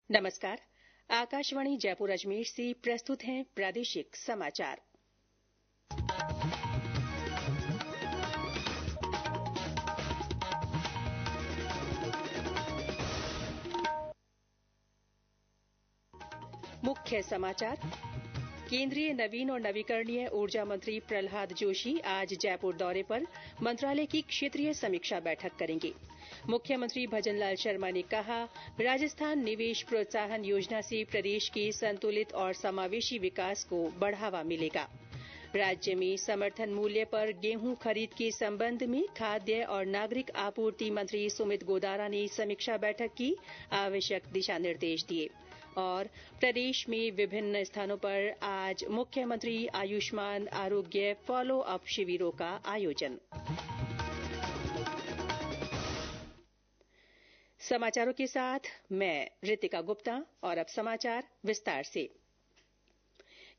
नमस्कार। आकाशवाणी जयपुर अजमेर से प्रस्तुत हैं प्रादेशिक समाचार। मुख्य समाचार। केंद्रीय नवीन और नवीकरणीय ऊर्जा मंत्री प्रहलाद जोशी आज जयपुर दौरे पर मंत्रालय की क्षेत्रीय समीक्षा बैठक करेंगे। मुख्यमंत्री भजनलाल शर्मा ने कहा, राजस्थान निवेश प्रोत्साहन योजना से प्रदेश के संतुलित और समावेशी विकास को बढ़ावा मिलेगा। राज्य में समर्थन मूल्य पर गेहूं खरीद के संबंध में खाद्य और नागरिक आपूर्ति मंत्री सुमित गोदारा ने समीक्षा बैठक की, आवश्यक दिशा निर्देश दिए। और प्रदेश में विभिन्न स्थानों पर आज मुख्यमंत्री आयुष्मान आरोग्य फॉलो अप शिविरों का आयोजन। समाचारों के साथ मैं रितिका गुप्ता और अब समाचार विस्तार से।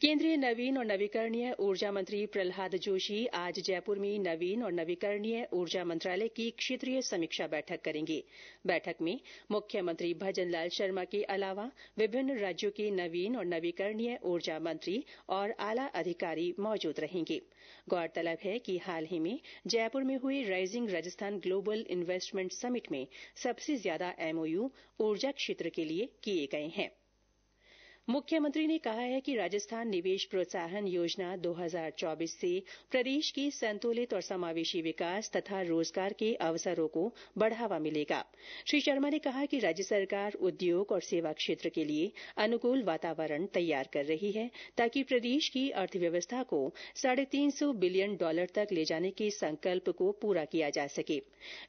केंद्रीय नवीन और नवीकरणीय ऊर्जा मंत्री प्रहलाद जोशी आज जयपुर में नवीन और नवीकरणीय ऊर्जा मंत्रालय की क्षेत्रीय समीक्षा बैठक करेंगे। बैठक में मुख्यमंत्री भजनलाल शर्मा के अलावा विभिन्न राज्यों के नवीन और नवीकरणीय ऊर्जा मंत्री और आला अधिकारी मौजूद रहेंगे। गौरतलब है कि हाल ही में जयपुर में हुए rising Rajasthan global investment summit में सबसे ज्यादा एमओयू ऊर्जा क्षेत्र के लिए किए गए हैं। मुख्यमंत्री ने कहा है कि राजस्थान निवेश प्रोत्साहन योजना 2024 से प्रदेश के संतुलित और समावेशी विकास तथा रोजगार के अवसरों को बढ़ावा मिलेगा। श्री शर्मा ने कहा कि राज्य सरकार उद्योग और सेवा क्षेत्र के लिए अनुकूल वातावरण तैयार कर रही है, ताकि प्रदेश की अर्थव्यवस्था को $350 बिलियन तक ले जाने के संकल्प को पूरा किया जा सके।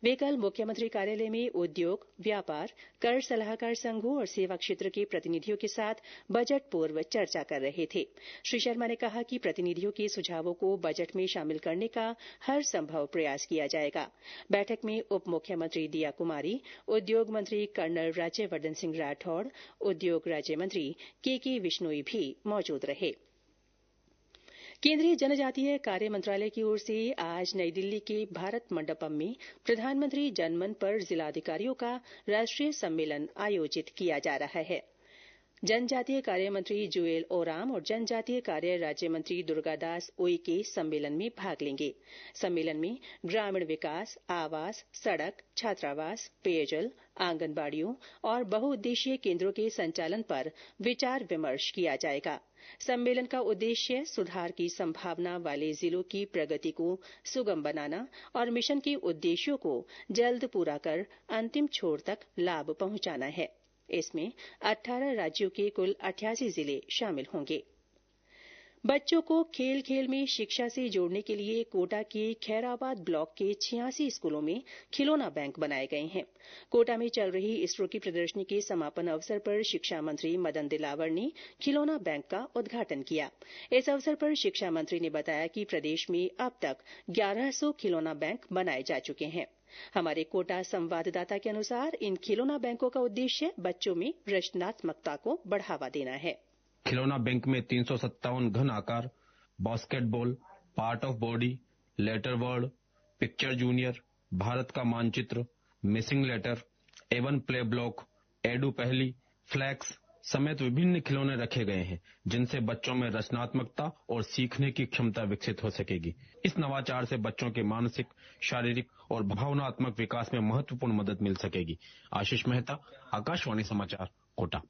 वे कल मुख्यमंत्री कार्यालय में उद्योग, व्यापार, कर सलाहकार संघों और सेवा क्षेत्र के प्रतिनिधियों के साथ बजट पूर्व चर्चा कर रहे थे। श्री शर्मा ने कहा कि प्रतिनिधियों के सुझावों को बजट में शामिल करने का हर संभव प्रयास किया जाएगा। बैठक में उप मुख्यमंत्री दिया कुमारी, उद्योग मंत्री कर्नल राज्यवर्धन सिंह राठौड़, उद्योग राज्य मंत्री के विश्नोई भी मौजूद रहे। केंद्रीय जनजातीय कार्य मंत्रालय की ओर से आज नई दिल्ली के भारत मंडपम में प्रधानमंत्री जनमन पर जिलाधिकारियों का राष्ट्रीय सम्मेलन आयोजित किया जा रहा है। जनजातीय कार्य मंत्री जुएल ओराम और जनजातीय कार्य राज्य मंत्री दुर्गादास उइके सम्मेलन में भाग लेंगे। सम्मेलन में ग्रामीण विकास, आवास, सड़क, छात्रावास, पेयजल, आंगनबाड़ियों और बहुउद्देशीय केंद्रों के संचालन पर विचार विमर्श किया जाएगा। सम्मेलन का उद्देश्य सुधार की संभावना वाले जिलों की प्रगति को सुगम बनाना और मिशन के उद्देश्यों को जल्द पूरा कर अंतिम छोर तक लाभ पहुंचाना है। इसमें 18 राज्यों के कुल 88 जिले शामिल होंगे। बच्चों को खेल खेल में शिक्षा से जोड़ने के लिए कोटा के खैराबाद ब्लॉक के 86 स्कूलों में खिलौना बैंक बनाए गए हैं। कोटा में चल रही इसरो की प्रदर्शनी के समापन अवसर पर शिक्षा मंत्री मदन दिलावर ने खिलौना बैंक का उद्घाटन किया। इस अवसर पर शिक्षा मंत्री ने बताया कि प्रदेश में अब तक 1100 खिलौना बैंक बनाए जा चुके हैं। हमारे कोटा संवाददाता के अनुसार इन खिलौना बैंकों का उद्देश्य बच्चों में रचनात्मकता को बढ़ावा देना है। खिलौना बैंक में 357 घन आकार, basketball, part of body, letter word, picture junior, Bharat का मानचित्र, missing letter, Avon play block, एडू पहली, फ्लैक्स समेत विभिन्न खिलौने रखे गए हैं, जिनसे बच्चों में रचनात्मकता और सीखने की क्षमता विकसित हो सकेगी। इस नवाचार से बच्चों के मानसिक, शारीरिक और भावनात्मक विकास में महत्वपूर्ण मदद मिल सकेगी। आशीष मेहता, आकाशवाणी समाचार, कोटा।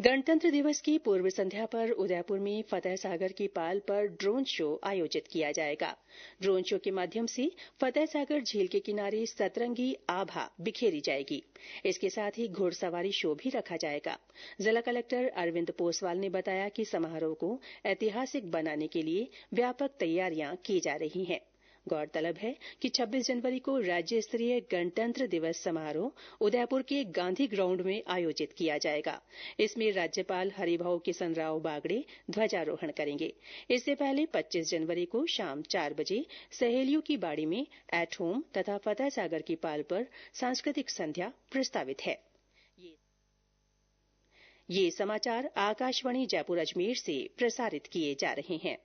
गणतंत्र दिवस की पूर्व संध्या पर उदयपुर में फतेह सागर की पाल पर ड्रोन शो आयोजित किया जाएगा। ड्रोन शो के माध्यम से फतेह सागर झील के किनारे सतरंगी आभा बिखेरी जाएगी। इसके साथ ही घुड़सवारी शो भी रखा जाएगा। जिला कलेक्टर अरविंद पोसवाल ने बताया कि समारोह को ऐतिहासिक बनाने के लिए व्यापक तैयारियां की जा रही हैं। गौरतलब है कि 26 जनवरी को राज्य स्तरीय गणतंत्र दिवस समारोह उदयपुर के गांधी ग्राउंड में आयोजित किया जाएगा। इसमें राज्यपाल हरिभाऊ किशन राव बागड़े ध्वजारोहण करेंगे। इससे पहले 25 जनवरी को शाम 4 बजे सहेलियों की बाड़ी में एट होम तथा फतेह सागर की पाल पर सांस्कृतिक संध्या प्रस्तावित है। ये समाचार आकाशवाणी जयपुर अजमेर से प्रसारित किए जा रहे हैं।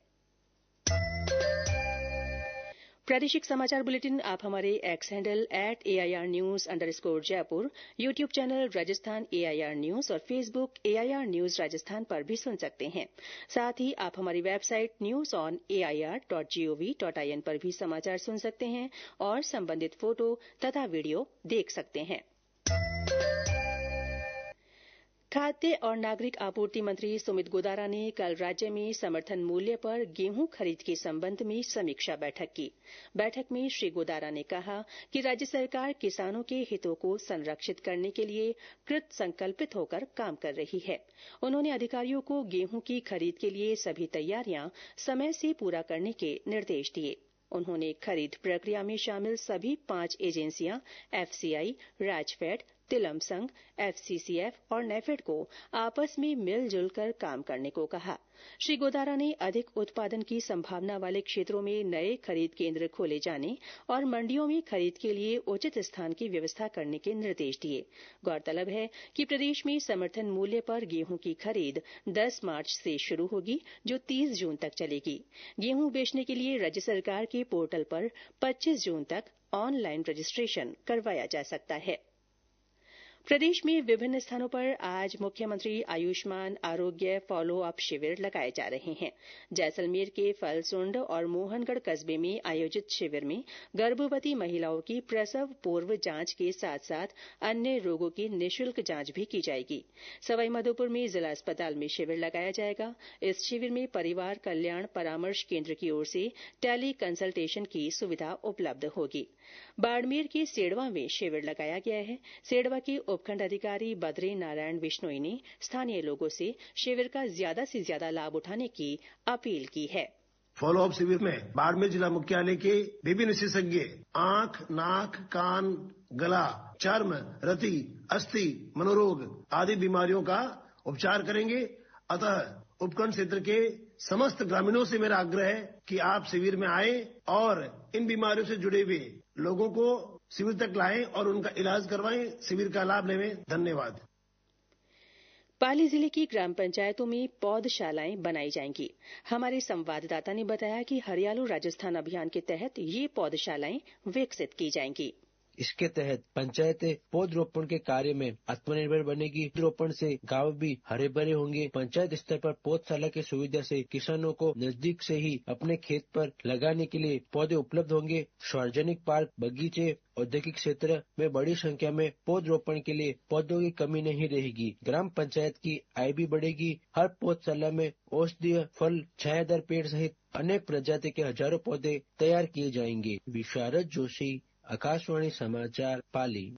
प्रादेशिक समाचार बुलेटिन आप हमारे एक्स हैंडल @AIRnews_जयपुर, YouTube channel Rajasthan AIR news और फेसबुक AIR न्यूज राजस्थान पर भी सुन सकते हैं। साथ ही आप हमारी वेबसाइट newsonair.gov.in पर भी समाचार सुन सकते हैं और संबंधित फोटो तथा वीडियो देख सकते हैं। खाद्य और नागरिक आपूर्ति मंत्री सुमित गोदारा ने कल राज्य में समर्थन मूल्य पर गेहूं खरीद के संबंध में समीक्षा बैठक की। बैठक में श्री गोदारा ने कहा कि राज्य सरकार किसानों के हितों को संरक्षित करने के लिए कृत संकल्पित होकर काम कर रही है। उन्होंने अधिकारियों को गेहूं की खरीद के लिए सभी तैयारियां समय से पूरा करने के निर्देश दिए। उन्होंने खरीद प्रक्रिया में शामिल सभी 5 एजेंसियां FCI, राजफेड, तिलम संघ, FCCF और नेफेड को आपस में मिलजुल कर काम करने को कहा। श्री गोदारा ने अधिक उत्पादन की संभावना वाले क्षेत्रों में नए खरीद केंद्र खोले जाने और मंडियों में खरीद के लिए उचित स्थान की व्यवस्था करने के निर्देश दिए। गौरतलब है कि प्रदेश में समर्थन मूल्य पर गेहूं की खरीद 10 मार्च से शुरू होगी, जो 30 जून तक चलेगी। गेहूं बेचने के लिए राज्य सरकार के पोर्टल पर 25 जून तक ऑनलाइन रजिस्ट्रेशन करवाया जा सकता है। प्रदेश में विभिन्न स्थानों पर आज मुख्यमंत्री आयुष्मान आरोग्य फॉलो अप शिविर लगाए जा रहे हैं। जैसलमेर के फलसुंड और मोहनगढ़ कस्बे में आयोजित शिविर में गर्भवती महिलाओं की प्रसव पूर्व जांच के साथ साथ अन्य रोगों की निःशुल्क जांच भी की जाएगी। सवाईमाधोपुर में जिला अस्पताल में शिविर लगाया जाएगा। इस शिविर में परिवार कल्याण परामर्श केंद्र की ओर से टेली कंसल्टेशन की सुविधा उपलब्ध होगी। बाड़मेर के सेड़वा में शिविर लगाया गया है। सेड़वा के उपखंड अधिकारी बद्री नारायण बिश्नोई ने स्थानीय लोगों से शिविर का ज्यादा से ज्यादा लाभ उठाने की अपील की है। फॉलो अप शिविर में बाड़मेर जिला मुख्यालय के विभिन्न विशेषज्ञ आंख, नाक, कान, गला, चर्म, रति, अस्थि, मनोरोग आदि बीमारियों का उपचार करेंगे। अतः उपखंड क्षेत्र के समस्त ग्रामीणों से मेरा आग्रह है कि आप शिविर में आए और इन बीमारियों से जुड़े हुए लोगों को शिविर तक लाएं और उनका इलाज करवाएं। शिविर का लाभ लें। धन्यवाद। पाली जिले की ग्राम पंचायतों में पौधशालाएं बनाई जाएंगी। हमारे संवाददाता ने बताया कि हरियालो राजस्थान अभियान के तहत ये पौधशालाएं विकसित की जाएंगी। इसके तहत पंचायतें पौधरोपण के कार्य में आत्मनिर्भर बनेगी। रोपण से गांव भी हरे भरे होंगे। पंचायत स्तर पर पौधशाला की सुविधा से किसानों को नजदीक से ही अपने खेत पर लगाने के लिए पौधे उपलब्ध होंगे। सार्वजनिक पार्क, बगीचे, औद्योगिक क्षेत्र में बड़ी संख्या में पौधरोपण के लिए पौधों की कमी नहीं रहेगी। ग्राम पंचायत की आय भी बढ़ेगी। हर पौधशाला में औषधीय, फल, छायादार पेड़ सहित अनेक प्रजाति के हजारों पौधे तैयार किए जाएंगे। विशारद जोशी, आकाशवाणी समाचार, पाली।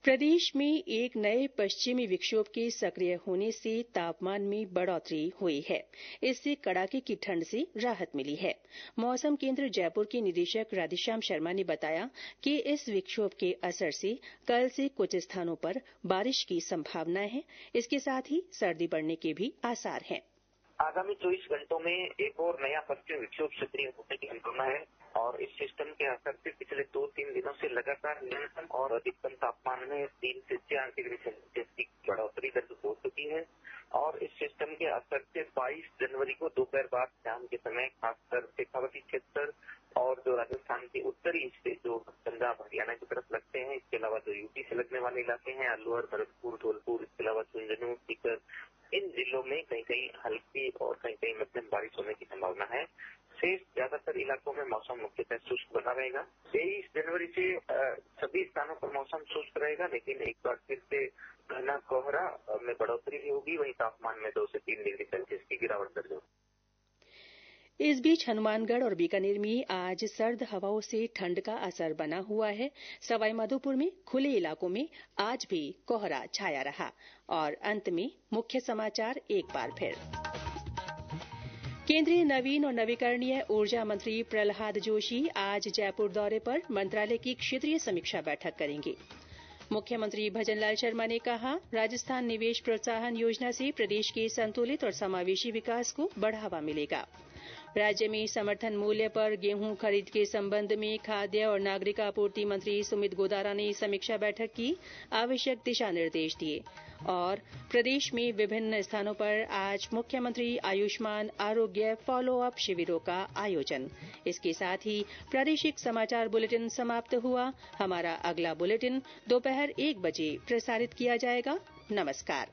प्रदेश में एक नए पश्चिमी विक्षोभ के सक्रिय होने से तापमान में बढ़ोतरी हुई है। इससे कड़ाके की ठंड से राहत मिली है। मौसम केंद्र जयपुर के निदेशक राधेश्याम शर्मा ने बताया कि इस विक्षोभ के असर से कल से कुछ स्थानों पर बारिश की संभावना है। इसके साथ ही सर्दी बढ़ने के भी आसार हैं। आगामी 24 घंटों में एक और नया पश्चिमी विक्षोभ सक्रिय होने की संभावना है और इस सिस्टम के असर से पिछले 2-3 दिनों से लगातार न्यूनतम और अधिकतम तापमान में 3 से 4 डिग्री सेल्सियस की बढ़ोतरी दर्ज हो चुकी है और इस सिस्टम के असर से 22 जनवरी को दोपहर बाद शाम के समय खासकर शेखावती क्षेत्र और जो राजस्थान के उत्तरी हिस्से जो पंजाब हरियाणा की तरफ लगते हैं, इसके अलावा जो यूपी से लगने वाले इलाके हैं, अलवर, भरतपुर, धौलपुर, इसके अलावा झुंझुनू, सीकर, इन जिलों में कहीं कहीं हल्की और कहीं कहीं मध्यम बारिश होने की संभावना है। शेष ज्यादातर इलाकों में मौसम मुख्यतः शुष्क बना रहेगा। 23 जनवरी से सभी स्थानों पर मौसम शुष्क रहेगा, लेकिन एक बार फिर से घना कोहरा में बढ़ोतरी भी होगी। वहीं तापमान में 2 से 3 डिग्री सेल्सियस की गिरावट दर्ज होगी। इस बीच हनुमानगढ़ और बीकानेर में आज सर्द हवाओं से ठंड का असर बना हुआ है। सवाईमाधोपुर में खुले इलाकों में आज भी कोहरा छाया रहा। और अंत में मुख्य समाचार एक बार फिर। केंद्रीय नवीन और नवीकरणीय ऊर्जा मंत्री प्रहलाद जोशी आज जयपुर दौरे पर मंत्रालय की क्षेत्रीय समीक्षा बैठक करेंगे। मुख्यमंत्री भजनलाल शर्मा ने कहा, राजस्थान निवेश प्रोत्साहन योजना से प्रदेश के संतुलित और समावेशी विकास को बढ़ावा मिलेगा। राज्य में समर्थन मूल्य पर गेहूं खरीद के संबंध में खाद्य और नागरिक आपूर्ति मंत्री सुमित गोदारा ने समीक्षा बैठक की, आवश्यक दिशा निर्देश दिए। और प्रदेश में विभिन्न स्थानों पर आज मुख्यमंत्री आयुष्मान आरोग्य फॉलो अप शिविरों का आयोजन। इसके साथ ही प्रादेशिक समाचार बुलेटिन समाप्त हुआ। हमारा अगला बुलेटिन दोपहर 1 बजे प्रसारित किया जाएगा। नमस्कार।